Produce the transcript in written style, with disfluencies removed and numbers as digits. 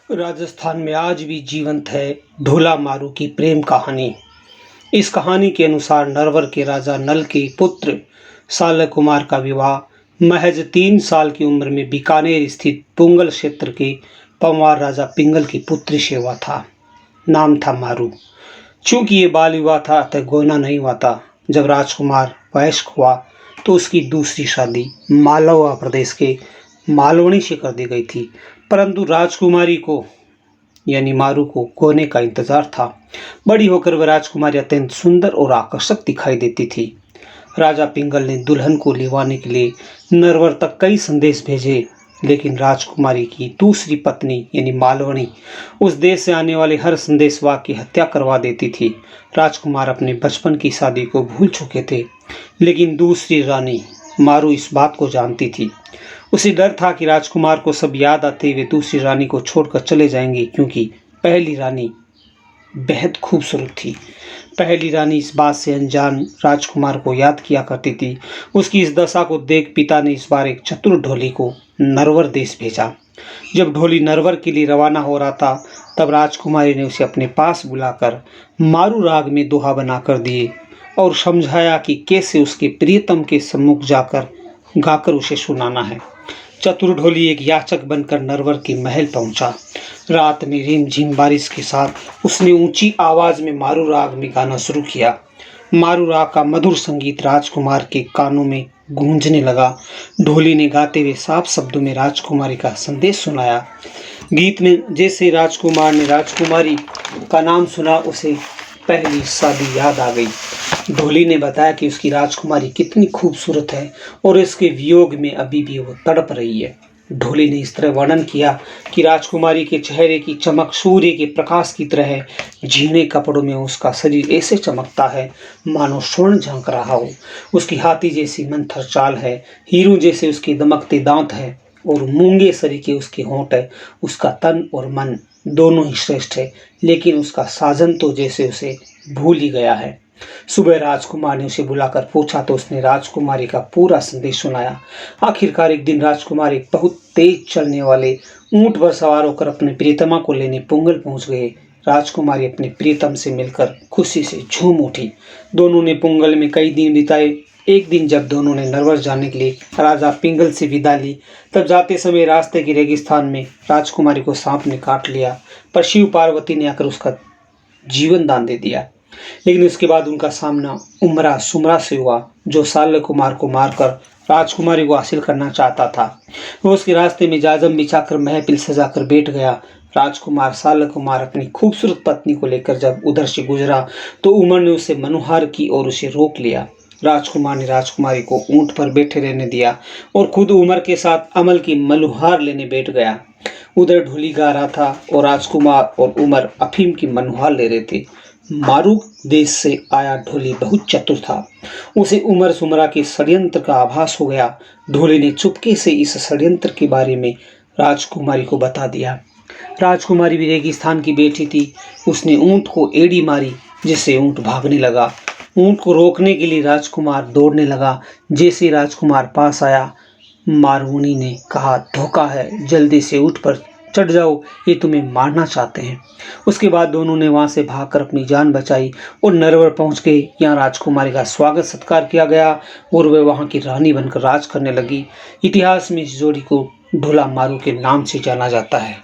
राजस्थान में आज भी जीवंत है ढोला मारू की प्रेम कहानी। इस कहानी के अनुसार नरवर के राजा नल के पुत्र साल कुमार का विवाह महज 3 साल की उम्र में बीकानेर स्थित पुंगल क्षेत्र के पंवार राजा पिंगल की पुत्री से हुआ था। नाम था मारू। चूंकि ये बाल विवाह था अतः गोना नहीं हुआ था। जब राजकुमार वयस्क हुआ तो उसकी दूसरी शादी मालवा प्रदेश के मालवणी से कर दी गई थी, परंतु राजकुमारी को यानी मारू को गोने का इंतजार था। बड़ी होकर वह राजकुमारी अत्यंत सुंदर और आकर्षक दिखाई देती थी। राजा पिंगल ने दुल्हन को लिवाने के लिए नरवर तक कई संदेश भेजे, लेकिन राजकुमारी की दूसरी पत्नी यानी मालवणी उस देश से आने वाले हर संदेशवाह की हत्या करवा देती थी। राजकुमार अपने बचपन की शादी को भूल चुके थे, लेकिन दूसरी रानी मारू इस बात को जानती थी। उसे डर था कि राजकुमार को सब याद आते हुए दूसरी रानी को छोड़कर चले जाएंगे, क्योंकि पहली रानी बेहद खूबसूरत थी। पहली रानी इस बात से अनजान राजकुमार को याद किया करती थी। उसकी इस दशा को देख पिता ने इस बार एक चतुर ढोली को नरवर देश भेजा। जब ढोली नरवर के लिए रवाना हो रहा था, तब राजकुमारी ने उसे अपने पास बुलाकर मारू राग में दोहा बनाकर दिए और समझाया कि कैसे उसके प्रियतम के सम्मुख जाकर गाकर उसे सुनाना है। चतुर ढोली एक याचक बनकर नरवर के महल पहुंचा। रात में रिमझिम बारिश के साथ उसने ऊंची आवाज में मारू राग में गाना शुरू किया। मारू राग का मधुर संगीत राजकुमार के कानों में गूंजने लगा। ढोली ने गाते हुए साफ शब्दों में राजकुमारी का संदेश सुनाया। गीत में जैसे राजकुमार ने राजकुमारी का नाम सुना, उसे पहली शादी याद आ गई। ढोली ने बताया कि उसकी राजकुमारी कितनी खूबसूरत है और इसके वियोग में अभी भी वो तड़प रही है। ढोली ने इस तरह वर्णन किया कि राजकुमारी के चेहरे की चमक सूर्य के प्रकाश की तरह है। झीणे कपड़ों में उसका शरीर ऐसे चमकता है मानो स्वर्ण झांक रहा हो। उसकी हाथी जैसी मंथर चाल है, हीरों जैसे उसके दमकते दांत है और मूंगे सरीखे उसके होंठ है। उसका तन और मन दोनों ही श्रेष्ठ है, लेकिन उसका साजन तो जैसे उसे भूल ही गया है। सुबह राजकुमार ने उसे बुलाकर पूछा तो उसने राजकुमारी का पूरा संदेश सुनाया। आखिरकार एक दिन राजकुमार एक बहुत तेज चलने वाले ऊंट पर सवार होकर अपने प्रियतमा को लेने पुंगल पहुंच गए। राजकुमारी अपने प्रियतम से मिलकर खुशी से झूम उठी। दोनों ने पुंगल में कई दिन बिताए। एक दिन जब दोनों ने नरवर जाने के लिए राजा पिंगल से विदा ली, तब जाते समय रास्ते के रेगिस्तान में राजकुमारी को सांप ने काट लिया, पर शिव पार्वती ने आकर उसका जीवन दान दे दिया। लेकिन उसके बाद उनका सामना उमरा सुमरा से हुआ, जो साल्य कुमार को मारकर राजकुमारी को हासिल करना चाहता था। वो उसके रास्ते में जाजम बिछाकर महफिल सजाकर बैठ गया। राजकुमार साल्य कुमार अपनी खूबसूरत पत्नी को लेकर जब उधर से गुजरा तो उमर ने उसे मनुहार की और उसे रोक लिया। राजकुमार ने राजकुमारी को ऊंट पर बैठे रहने दिया और खुद उमर के साथ अमल की मनुहार लेने बैठ गया। उधर ढोली गा रहा था और राजकुमार और उमर अफीम की मनुहार ले रहे थे। मारू देश से आया ढोली बहुत चतुर था। उसे उमर सुमरा के षड्यंत्र का आभास हो गया। ढोली ने चुपके से इस षड्यंत्र के बारे में राजकुमारी को बता दिया। राजकुमारी भी रेगिस्तान की बैठी थी। उसने ऊंट को एड़ी मारी, जिससे ऊंट भागने लगा। ऊंट को रोकने के लिए राजकुमार दौड़ने लगा। जैसे राजकुमार पास आया, मारूनी ने कहा, धोखा है, जल्दी से ऊंट पर चढ़ जाओ, ये तुम्हें मारना चाहते हैं। उसके बाद दोनों ने वहां से भागकर अपनी जान बचाई और नरवर पहुंच गए। यहाँ राजकुमारी का स्वागत सत्कार किया गया और वह वहां की रानी बनकर राज करने लगी। इतिहास में इस जोड़ी को ढोला मारू के नाम से जाना जाता है।